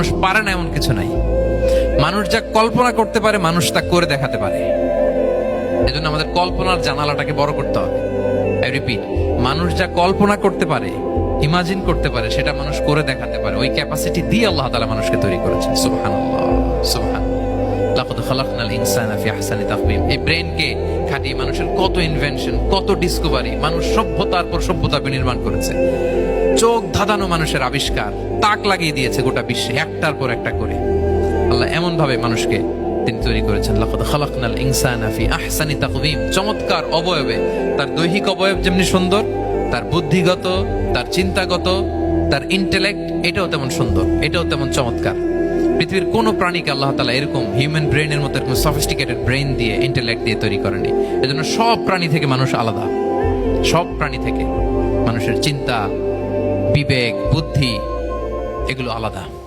মানুষ পারে না এমন কিছু নাই। মানুষ যা কল্পনা করতে পারে মানুষ তা করে দেখাতে পারে। এজন্য আমাদের কল্পনার জানালাটাকে বড় করতে হবে। আই রিপিট, মানুষ যা কল্পনা করতে পারে, ইমাজিন করতে পারে, সেটা মানুষ করে দেখাতে পারে। ওই ক্যাপাসিটি দিয়ে আল্লাহ তাআলা মানুষকে তৈরি করেছেন। সুবহানাল্লাহ, সুবহান। লাকাদ খালাকনাল ইনসানা ফি আহসানি তাকওয়িম। এই ব্রেনকে খাটিয়ে মানুষের কত ইনভেনশন, কত ডিসকভারি, মানুষ সভ্যতার পর সভ্যতা বিনির্মাণ করেছে। চোখ ধাঁধানো মানুষের আবিষ্কার, তাক লাগিয়ে দিয়েছে গোটা বিশ্বে একটার পর একটা করে। আল্লাহ এমন ভাবে মানুষকে তিনি তৈরি করেছেন। লাকাদ খালাকনাল ইনসানা ফি আহসানি তাকওয়িম। চমৎকার অবয়বে, তার দৈহিক অবয়ব যেমনি সুন্দর, তার বুদ্ধিগত, তার চিন্তাগত, তার ইন্টেলেক্ট এটাও তেমন সুন্দর, এটাও তেমন চমৎকার। পৃথিবীর কোন প্রাণীকে আল্লাহ তাআলা এরকম হিউম্যান ব্রেনের মতো এরকম সফিস্টিকেটেড ব্রেন দিয়ে, ইন্টেলেক্ট দিয়ে তৈরি করেনি। এজন্য সব প্রাণী থেকে মানুষ আলাদা। সব প্রাণী থেকে মানুষের চিন্তা, বিবেক, বুদ্ধি এগুলো আলাদা।